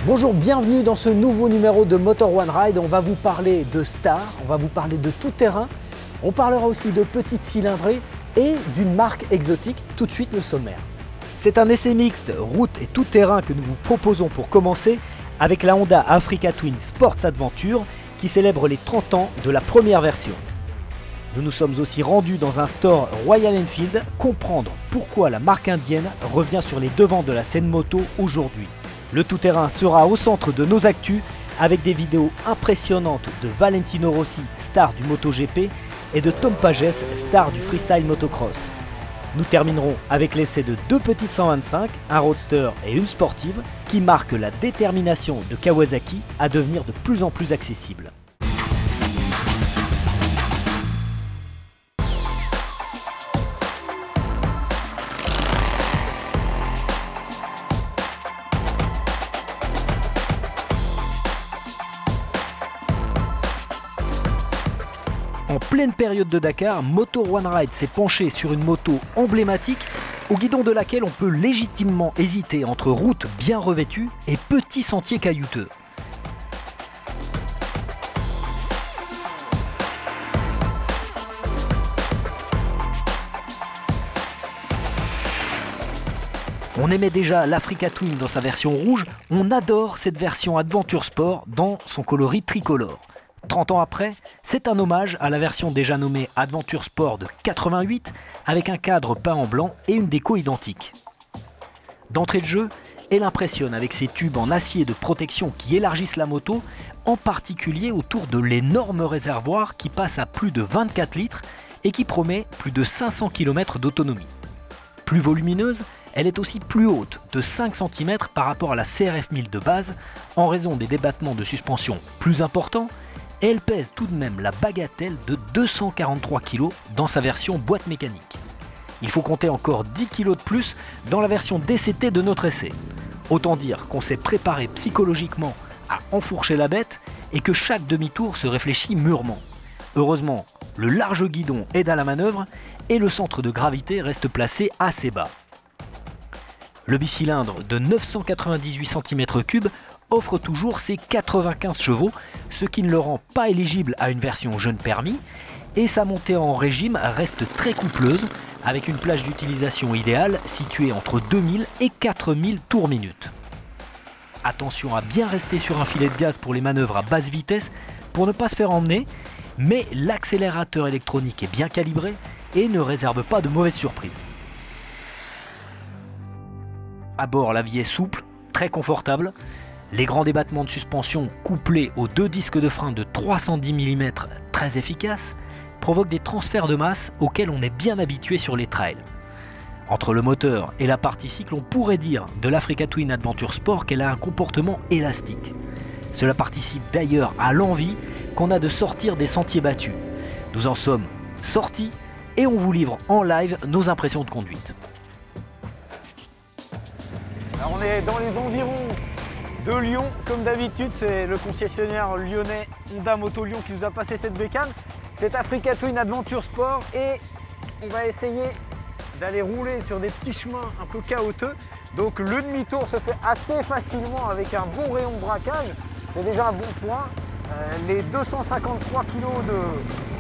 Bonjour, bienvenue dans ce nouveau numéro de Motor One Ride. On va vous parler de Star, on va vous parler de tout-terrain, on parlera aussi de petites cylindrées et d'une marque exotique. Tout de suite le sommaire. C'est un essai mixte route et tout-terrain que nous vous proposons pour commencer avec la Honda Africa Twin Sports Adventure qui célèbre les 30 ans de la première version. Nous nous sommes aussi rendus dans un store Royal Enfield comprendre pourquoi la marque indienne revient sur les devants de la scène moto aujourd'hui. Le tout-terrain sera au centre de nos actus avec des vidéos impressionnantes de Valentino Rossi, star du MotoGP, et de Tom Pages, star du freestyle motocross. Nous terminerons avec l'essai de deux petites 125, un roadster et une sportive, qui marquent la détermination de Kawasaki à devenir de plus en plus accessible. En pleine période de Dakar, Motor One Ride s'est penché sur une moto emblématique au guidon de laquelle on peut légitimement hésiter entre routes bien revêtues et petits sentiers caillouteux. On aimait déjà l'Africa Twin dans sa version rouge, on adore cette version Adventure Sport dans son coloris tricolore. 30 ans après, c'est un hommage à la version déjà nommée Adventure Sport de 88 avec un cadre peint en blanc et une déco identique. D'entrée de jeu, elle impressionne avec ses tubes en acier de protection qui élargissent la moto, en particulier autour de l'énorme réservoir qui passe à plus de 24 litres et qui promet plus de 500 km d'autonomie. Plus volumineuse, elle est aussi plus haute de 5 cm par rapport à la CRF 1000 de base en raison des débattements de suspension plus importants. Et elle pèse tout de même la bagatelle de 243 kg dans sa version boîte mécanique. Il faut compter encore 10 kg de plus dans la version DCT de notre essai. Autant dire qu'on s'est préparé psychologiquement à enfourcher la bête et que chaque demi-tour se réfléchit mûrement. Heureusement, le large guidon aide à la manœuvre et le centre de gravité reste placé assez bas. Le bicylindre de 998 cm3 offre toujours ses 95 chevaux, ce qui ne le rend pas éligible à une version jeune permis, et sa montée en régime reste très coupleuse, avec une plage d'utilisation idéale située entre 2000 et 4000 tours minute. Attention à bien rester sur un filet de gaz pour les manœuvres à basse vitesse pour ne pas se faire emmener, mais l'accélérateur électronique est bien calibré et ne réserve pas de mauvaises surprises. À bord, la vie est souple, très confortable. Les grands débattements de suspension couplés aux deux disques de frein de 310 mm très efficaces provoquent des transferts de masse auxquels on est bien habitué sur les trails. Entre le moteur et la partie cycle, on pourrait dire de l'Africa Twin Adventure Sport qu'elle a un comportement élastique. Cela participe d'ailleurs à l'envie qu'on a de sortir des sentiers battus. Nous en sommes sortis et on vous livre en live nos impressions de conduite. Alors on est dans les environs de Lyon, comme d'habitude, c'est le concessionnaire lyonnais Honda Moto Lyon qui nous a passé cette bécane. C'est Africa Twin Adventure Sport et on va essayer d'aller rouler sur des petits chemins un peu chaotiques. Donc le demi-tour se fait assez facilement avec un bon rayon de braquage, c'est déjà un bon point. Les 253 kg de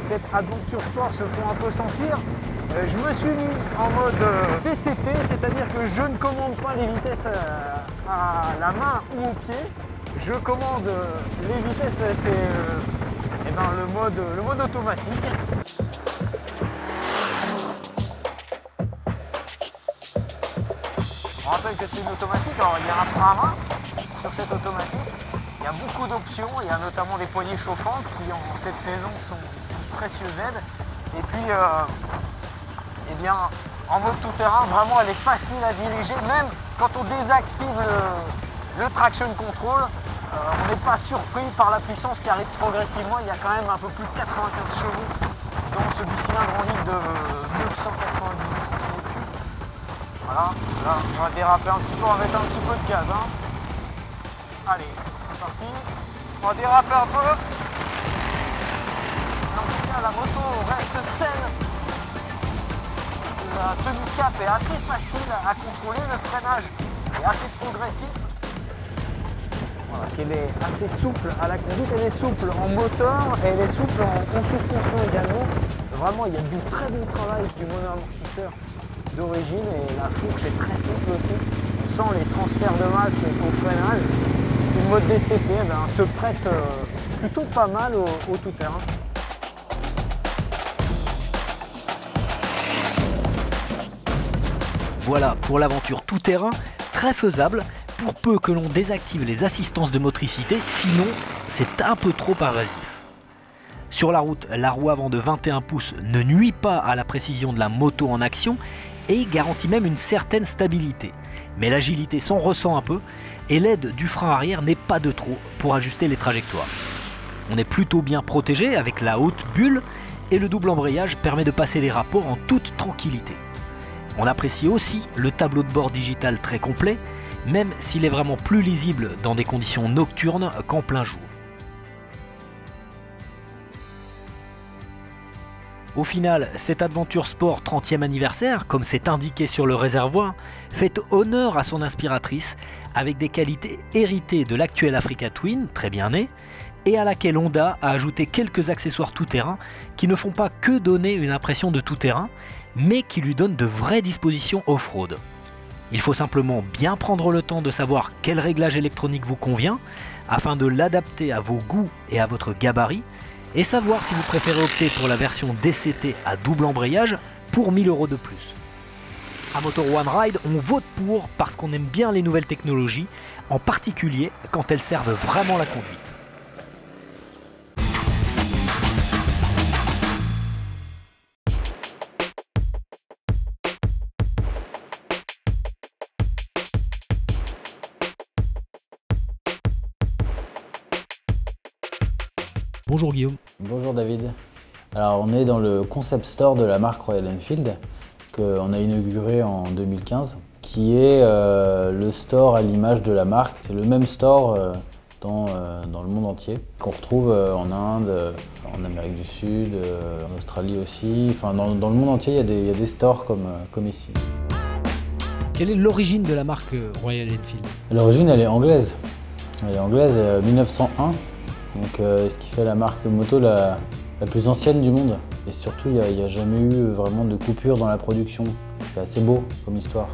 cette Adventure Sport se font un peu sentir. Je me suis mis en mode DCT, c'est-à-dire que je ne commande pas les vitesses à la main ou au pied. Je commande les vitesses, c'est le mode automatique. On rappelle que c'est une automatique, alors il y a un frein à main sur cette automatique. Il y a beaucoup d'options, il y a notamment des poignées chauffantes qui en cette saison sont une précieuse aide. Et puis eh bien, en mode tout-terrain, vraiment elle est facile à diriger, même quand on désactive le traction control, on n'est pas surpris par la puissance qui arrive progressivement. Il y a quand même un peu plus de 95 chevaux dans ce bicylindre en ligne de 998 cm3. Voilà, là on va déraper un petit peu, on va mettre un petit peu de gaz. Allez, c'est parti, on va déraper un peu. En tout cas, la moto reste saine. La tenue de cap est assez facile à contrôler, le freinage est assez progressif. Voilà, qu'elle est assez souple à la conduite, elle est souple en moteur et elle est souple en suspension également. Vraiment, il y a du très bon travail du mono-amortisseur d'origine et la fourche est très souple aussi. On sent les transferts de masse au freinage. Le mode DCT se prête plutôt pas mal au tout-terrain. Voilà pour l'aventure tout-terrain, très faisable, pour peu que l'on désactive les assistances de motricité, sinon c'est un peu trop invasif. Sur la route, la roue avant de 21 pouces ne nuit pas à la précision de la moto en action et garantit même une certaine stabilité. Mais l'agilité s'en ressent un peu et l'aide du frein arrière n'est pas de trop pour ajuster les trajectoires. On est plutôt bien protégé avec la haute bulle et le double embrayage permet de passer les rapports en toute tranquillité. On apprécie aussi le tableau de bord digital très complet, même s'il est vraiment plus lisible dans des conditions nocturnes qu'en plein jour. Au final, cette Adventure Sport 30e anniversaire, comme c'est indiqué sur le réservoir, fait honneur à son inspiratrice avec des qualités héritées de l'actuelle Africa Twin, très bien née, et à laquelle Honda a ajouté quelques accessoires tout-terrain qui ne font pas que donner une impression de tout-terrain, mais qui lui donnent de vraies dispositions off-road. Il faut simplement bien prendre le temps de savoir quel réglage électronique vous convient, afin de l'adapter à vos goûts et à votre gabarit, et savoir si vous préférez opter pour la version DCT à double embrayage pour 1000 € de plus. À Motor One Ride, on vote pour parce qu'on aime bien les nouvelles technologies, en particulier quand elles servent vraiment la conduite. Bonjour Guillaume. Bonjour David. Alors on est dans le concept store de la marque Royal Enfield qu'on a inauguré en 2015, qui est le store à l'image de la marque. C'est le même store dans le monde entier, qu'on retrouve en Inde, en Amérique du Sud, en Australie aussi. Enfin, dans le monde entier, il y a des stores comme ici. Quelle est l'origine de la marque Royal Enfield? L'origine, elle est anglaise. Elle est anglaise, 1901. Donc, ce qui fait la marque de moto la plus ancienne du monde. Et surtout, il n'y a jamais eu vraiment de coupure dans la production. C'est assez beau comme histoire.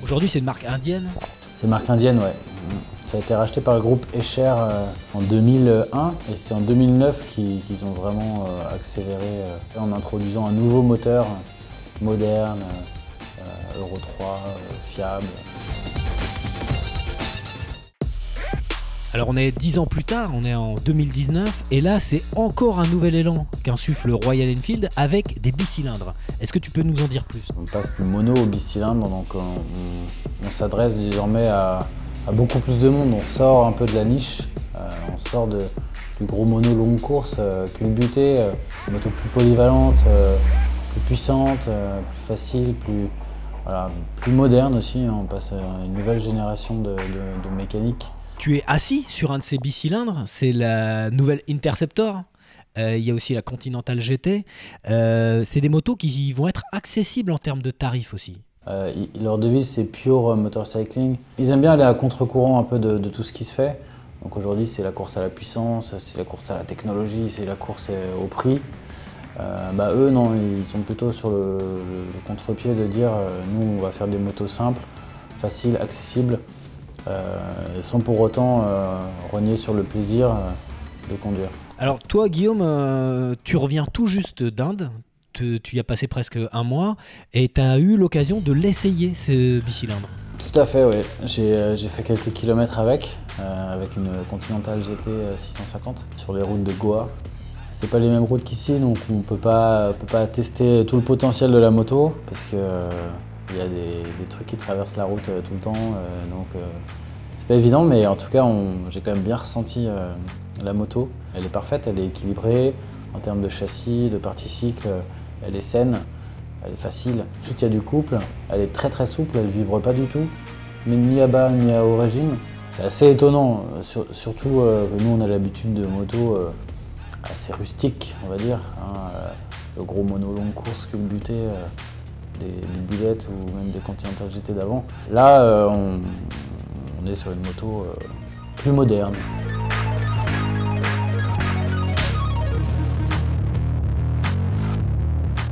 Aujourd'hui, c'est une marque indienne? C'est une marque indienne, ouais. Ça a été racheté par le groupe Escher en 2001 et c'est en 2009 qu'ils ont vraiment accéléré en introduisant un nouveau moteur moderne, Euro 3, fiable. Alors on est 10 ans plus tard, on est en 2019 et là c'est encore un nouvel élan qu'insuffle Royal Enfield avec des bicylindres. Est-ce que tu peux nous en dire plus? On passe du mono au bicylindre, donc on s'adresse désormais à beaucoup plus de monde. On sort un peu de la niche, on sort du gros mono longue course, culbuté, une moto plus polyvalente, plus puissante, plus facile, plus moderne aussi. On passe à une nouvelle génération de mécanique. Tu es assis sur un de ces bicylindres, c'est la nouvelle Interceptor. Il y a aussi la Continental GT. C'est des motos qui vont être accessibles en termes de tarifs aussi. Leur devise, c'est Pure Motorcycling. Ils aiment bien aller à contre-courant un peu de tout ce qui se fait. Donc aujourd'hui, c'est la course à la puissance, c'est la course à la technologie, c'est la course au prix. Eux, non, ils sont plutôt sur le contre-pied de dire nous, on va faire des motos simples, faciles, accessibles, sans pour autant renier sur le plaisir de conduire. Alors toi, Guillaume, tu reviens tout juste d'Inde. Tu y as passé presque un mois et tu as eu l'occasion de l'essayer, ce bicylindre. Tout à fait, oui. J'ai fait quelques kilomètres avec une Continental GT 650 sur les routes de Goa. C'est pas les mêmes routes qu'ici, donc on peut pas tester tout le potentiel de la moto parce que y a des trucs qui traversent la route tout le temps, donc c'est pas évident, mais en tout cas j'ai quand même bien ressenti la moto. Elle est parfaite, elle est équilibrée en termes de châssis, de partie cycle, elle est saine, elle est facile. Ensuite il y a du couple, elle est très très souple, elle vibre pas du tout, mais ni à bas ni à haut régime. C'est assez étonnant, surtout que nous on a l'habitude de motos assez rustique, on va dire. Le gros mono longue course culbuté, des Bullet ou même des Continental GT d'avant. Là, on est sur une moto plus moderne.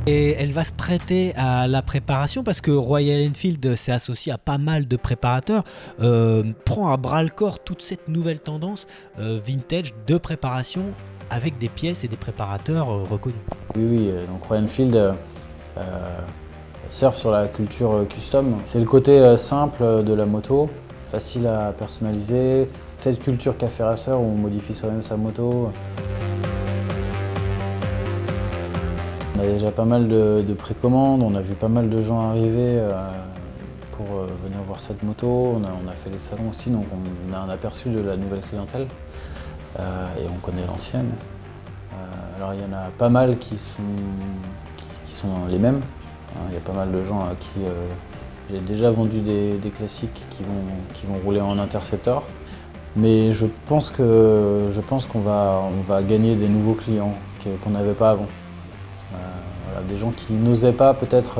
Et elle va se prêter à la préparation parce que Royal Enfield s'est associé à pas mal de préparateurs, prend à bras le corps toute cette nouvelle tendance vintage de préparation avec des pièces et des préparateurs reconnus. Oui, donc Royal Enfield surfe sur la culture custom. C'est le côté simple de la moto, facile à personnaliser, cette culture café racer où on modifie soi-même sa moto. On a déjà pas mal de précommandes, on a vu pas mal de gens arriver pour venir voir cette moto. On a fait les salons aussi, donc on a un aperçu de la nouvelle clientèle et on connaît l'ancienne. Alors il y en a pas mal qui sont les mêmes. Il y a pas mal de gens à qui j'ai déjà vendu des classiques qui vont rouler en Interceptor. Mais je pense qu'on va gagner des nouveaux clients qu'on n'avait pas avant. Voilà, des gens qui n'osaient pas peut-être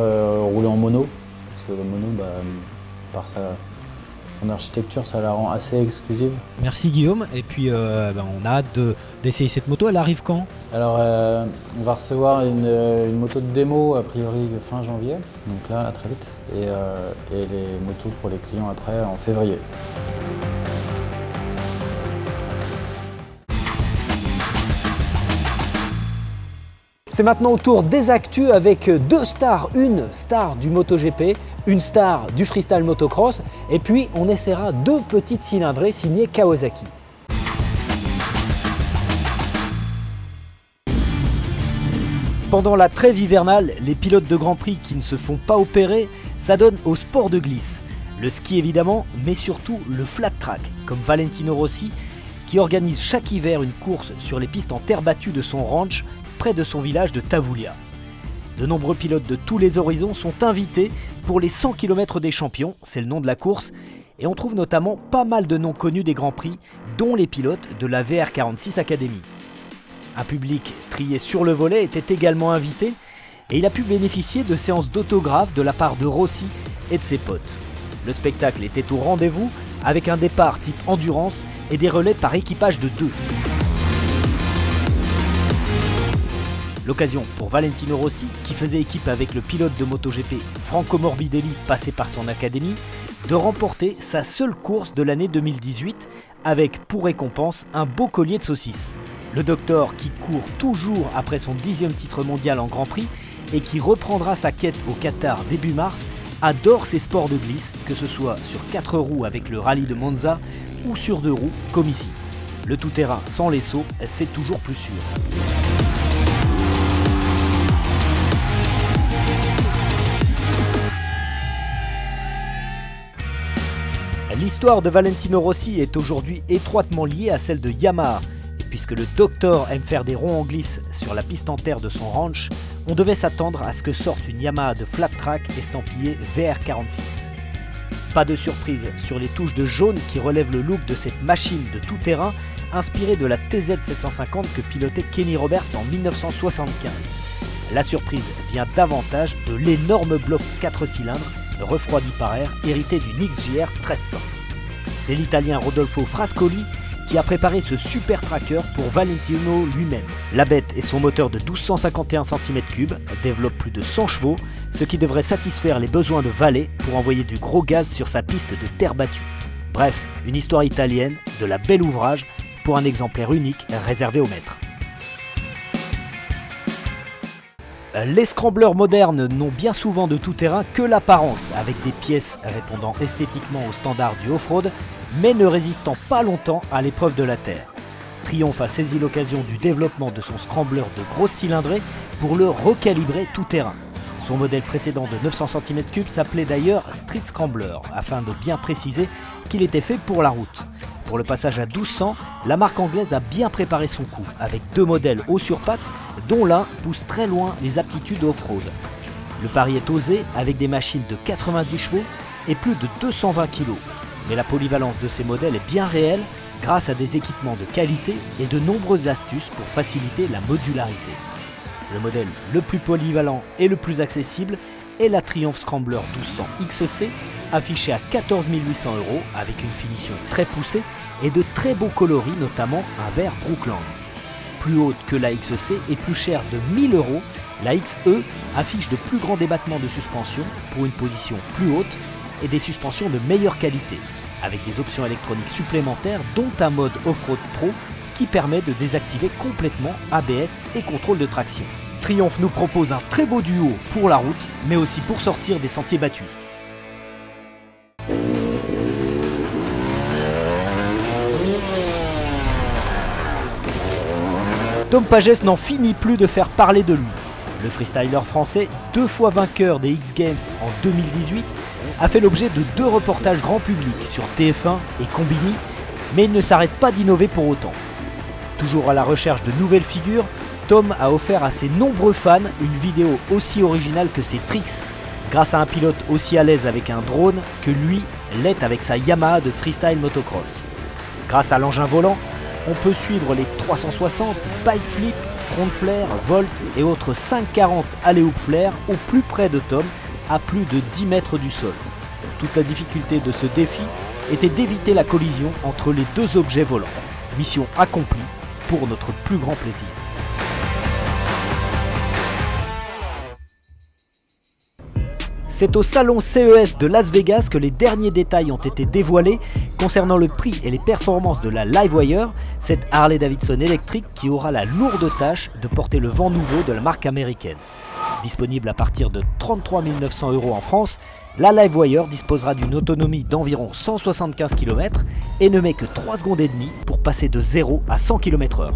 rouler en mono, parce que le mono, par son architecture, ça la rend assez exclusive. Merci Guillaume, et puis on a hâte d'essayer cette moto. Elle arrive quand? Alors on va recevoir une moto de démo a priori fin janvier, donc là très vite, et les motos pour les clients après en février. C'est maintenant au tour des actus avec deux stars, une star du MotoGP, une star du freestyle motocross, et puis on essaiera deux petites cylindrées signées Kawasaki. Pendant la trêve hivernale, les pilotes de Grand Prix qui ne se font pas opérer s'adonnent au sport de glisse. Le ski évidemment, mais surtout le flat track, comme Valentino Rossi, qui organise chaque hiver une course sur les pistes en terre battue de son ranch, près de son village de Tavoulia. De nombreux pilotes de tous les horizons sont invités pour les 100 km des champions, c'est le nom de la course, et on trouve notamment pas mal de noms connus des Grands Prix, dont les pilotes de la VR46 Academy. Un public trié sur le volet était également invité, et il a pu bénéficier de séances d'autographes de la part de Rossi et de ses potes. Le spectacle était au rendez-vous, avec un départ type endurance et des relais par équipage de 2. L'occasion pour Valentino Rossi, qui faisait équipe avec le pilote de MotoGP Franco Morbidelli passé par son académie, de remporter sa seule course de l'année 2018 avec pour récompense un beau collier de saucisses. Le docteur, qui court toujours après son 10e titre mondial en Grand Prix et qui reprendra sa quête au Qatar début mars, adore ces sports de glisse, que ce soit sur 4 roues avec le rallye de Monza ou sur 2 roues comme ici. Le tout-terrain sans les sauts, c'est toujours plus sûr. L'histoire de Valentino Rossi est aujourd'hui étroitement liée à celle de Yamaha. Et puisque le docteur aime faire des ronds en glisse sur la piste en terre de son ranch, on devait s'attendre à ce que sorte une Yamaha de flat track estampillée VR46. Pas de surprise sur les touches de jaune qui relèvent le look de cette machine de tout-terrain inspirée de la TZ750 que pilotait Kenny Roberts en 1975. La surprise vient davantage de l'énorme bloc 4 cylindres refroidi par air, hérité d'une XJR 1300. C'est l'Italien Rodolfo Frascoli qui a préparé ce super tracker pour Valentino lui-même. La bête et son moteur de 1251 cm3 développent plus de 100 chevaux, ce qui devrait satisfaire les besoins de Valet pour envoyer du gros gaz sur sa piste de terre battue. Bref, une histoire italienne, de la belle ouvrage, pour un exemplaire unique réservé aux maîtres. Les scramblers modernes n'ont bien souvent de tout terrain que l'apparence, avec des pièces répondant esthétiquement aux standards du off-road, mais ne résistant pas longtemps à l'épreuve de la terre. Triumph a saisi l'occasion du développement de son scrambler de grosse cylindrée pour le recalibrer tout terrain. Son modèle précédent de 900 cm3 s'appelait d'ailleurs Street Scrambler, afin de bien préciser qu'il était fait pour la route. Pour le passage à 1200, la marque anglaise a bien préparé son coup, avec 2 modèles haut sur pattes, dont l'un pousse très loin les aptitudes off-road. Le pari est osé, avec des machines de 90 chevaux et plus de 220 kg. Mais la polyvalence de ces modèles est bien réelle, grâce à des équipements de qualité et de nombreuses astuces pour faciliter la modularité. Le modèle le plus polyvalent et le plus accessible est la Triumph Scrambler 1200 XC, affichée à 14 800 € avec une finition très poussée et de très beaux coloris, notamment un vert Brooklands. Plus haute que la XC et plus chère de 1 000 €, la XE affiche de plus grands débattements de suspension pour une position plus haute et des suspensions de meilleure qualité, avec des options électroniques supplémentaires dont un mode Off-Road Pro qui permet de désactiver complètement ABS et contrôle de traction. Triumph nous propose un très beau duo pour la route, mais aussi pour sortir des sentiers battus. Tom Pages n'en finit plus de faire parler de lui. Le freestyler français, 2 fois vainqueur des X Games en 2018, a fait l'objet de 2 reportages grand public sur TF1 et Combini, mais il ne s'arrête pas d'innover pour autant. Toujours à la recherche de nouvelles figures, Tom a offert à ses nombreux fans une vidéo aussi originale que ses tricks, grâce à un pilote aussi à l'aise avec un drone que lui l'est avec sa Yamaha de freestyle motocross. Grâce à l'engin volant, on peut suivre les 360, bike flip, front flare, volt et autres 540 alley-oop flare au plus près de Tom, à plus de 10 mètres du sol. Toute la difficulté de ce défi était d'éviter la collision entre les 2 objets volants. Mission accomplie pour notre plus grand plaisir. C'est au salon CES de Las Vegas que les derniers détails ont été dévoilés concernant le prix et les performances de la Livewire, cette Harley Davidson électrique qui aura la lourde tâche de porter le vent nouveau de la marque américaine. Disponible à partir de 33 900 € en France, la Livewire disposera d'une autonomie d'environ 175 km et ne met que 3 secondes et demie pour passer de 0 à 100 km/h.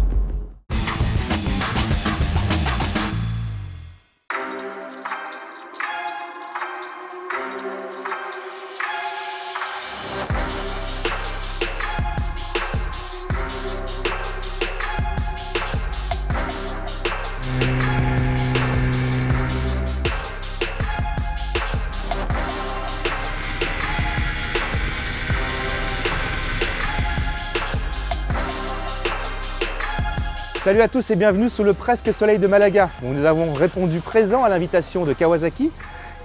Salut à tous et bienvenue sous le presque soleil de Malaga, où nous avons répondu présent à l'invitation de Kawasaki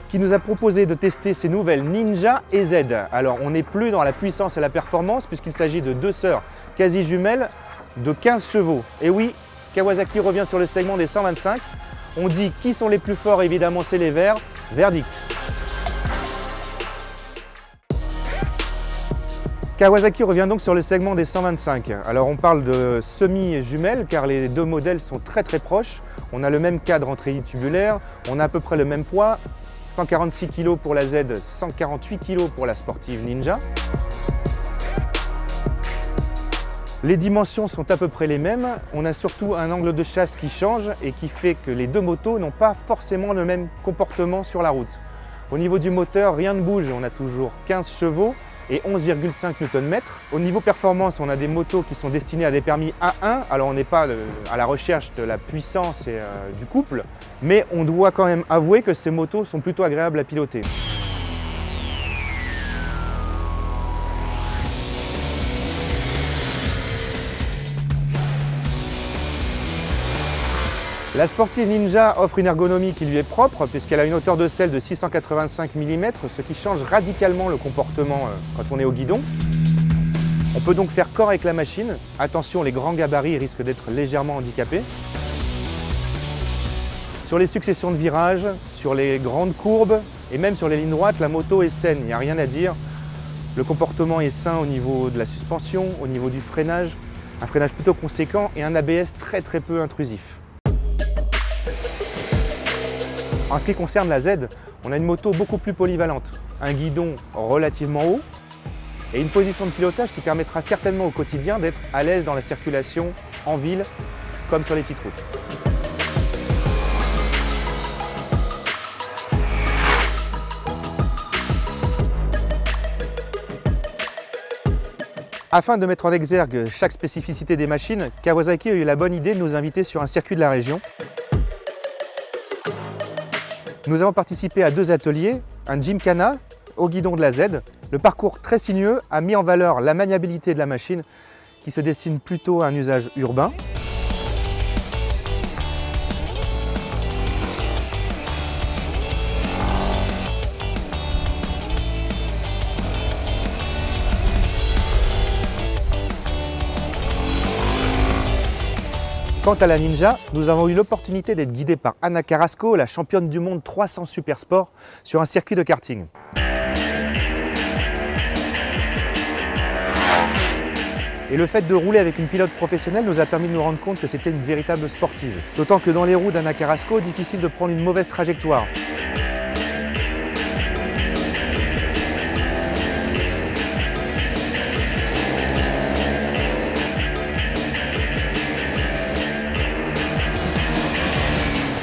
qui nous a proposé de tester ses nouvelles Ninja et Z. Alors on n'est plus dans la puissance et la performance puisqu'il s'agit de 2 sœurs quasi jumelles de 15 chevaux. Et oui, Kawasaki revient sur le segment des 125. On dit qui sont les plus forts, évidemment c'est les verts. Verdict. Kawasaki revient donc sur le segment des 125. Alors on parle de semi-jumelles car les 2 modèles sont très proches. On a le même cadre en treillis tubulaire, on a à peu près le même poids, 146 kg pour la Z, 148 kg pour la sportive Ninja. Les dimensions sont à peu près les mêmes, on a surtout un angle de chasse qui change et qui fait que les 2 motos n'ont pas forcément le même comportement sur la route. Au niveau du moteur, rien ne bouge, on a toujours 15 chevaux et 11,5 Nm. Au niveau performance, on a des motos qui sont destinées à des permis A1, alors on n'est pas à la recherche de la puissance et du couple, mais on doit quand même avouer que ces motos sont plutôt agréables à piloter. La sportive Ninja offre une ergonomie qui lui est propre puisqu'elle a une hauteur de selle de 685 mm, ce qui change radicalement le comportement quand on est au guidon. On peut donc faire corps avec la machine. Attention, les grands gabarits risquent d'être légèrement handicapés. Sur les successions de virages, sur les grandes courbes et même sur les lignes droites, la moto est saine, il n'y a rien à dire. Le comportement est sain au niveau de la suspension, au niveau du freinage, un freinage plutôt conséquent et un ABS très peu intrusif. En ce qui concerne la Z, on a une moto beaucoup plus polyvalente, un guidon relativement haut et une position de pilotage qui permettra certainement au quotidien d'être à l'aise dans la circulation en ville comme sur les petites routes. Afin de mettre en exergue chaque spécificité des machines, Kawasaki a eu la bonne idée de nous inviter sur un circuit de la région. Nous avons participé à 2 ateliers, un Gymkhana au guidon de la Z. Le parcours très sinueux a mis en valeur la maniabilité de la machine qui se destine plutôt à un usage urbain. Quant à la Ninja, nous avons eu l'opportunité d'être guidés par Ana Carrasco, la championne du monde 300 Super Sport, sur un circuit de karting. Et le fait de rouler avec une pilote professionnelle nous a permis de nous rendre compte que c'était une véritable sportive. D'autant que dans les roues d'Ana Carrasco, difficile de prendre une mauvaise trajectoire.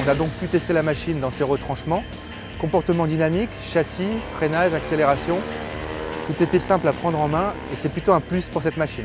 On a donc pu tester la machine dans ses retranchements, comportement dynamique, châssis, freinage, accélération. Tout était simple à prendre en main et c'est plutôt un plus pour cette machine.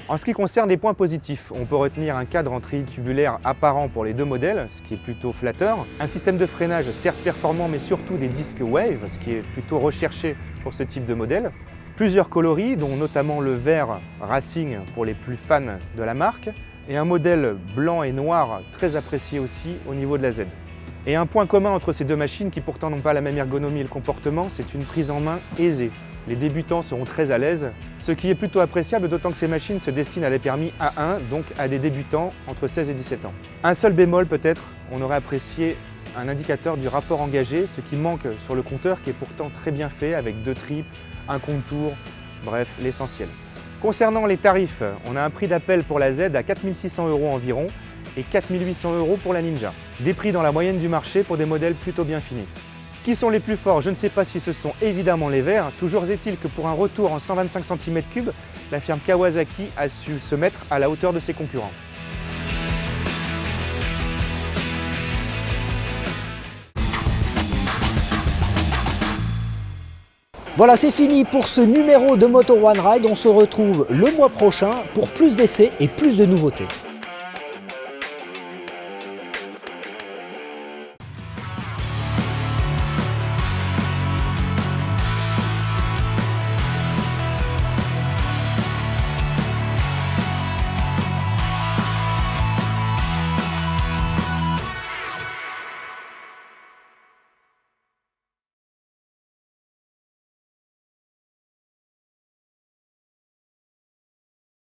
En ce qui concerne les points positifs, on peut retenir un cadre en treillis tubulaire apparent pour les deux modèles, ce qui est plutôt flatteur, un système de freinage certes performant mais surtout des disques Wave, ce qui est plutôt recherché pour ce type de modèle. Plusieurs coloris, dont notamment le vert Racing pour les plus fans de la marque, et un modèle blanc et noir très apprécié aussi au niveau de la Z. Et un point commun entre ces deux machines qui pourtant n'ont pas la même ergonomie et le comportement, c'est une prise en main aisée. Les débutants seront très à l'aise, ce qui est plutôt appréciable d'autant que ces machines se destinent à des permis A1, donc à des débutants entre 16 et 17 ans. Un seul bémol peut-être, on aurait apprécié un indicateur du rapport engagé, ce qui manque sur le compteur qui est pourtant très bien fait avec 2 triples, un contour, bref, l'essentiel. Concernant les tarifs, on a un prix d'appel pour la Z à 4 600 € environ et 4 800 € pour la Ninja. Des prix dans la moyenne du marché pour des modèles plutôt bien finis. Qui sont les plus forts? Je ne sais pas si ce sont évidemment les verts. Toujours est-il que pour un retour en 125 cm3, la firme Kawasaki a su se mettre à la hauteur de ses concurrents. Voilà, c'est fini pour ce numéro de Moto One Ride. On se retrouve le mois prochain pour plus d'essais et plus de nouveautés.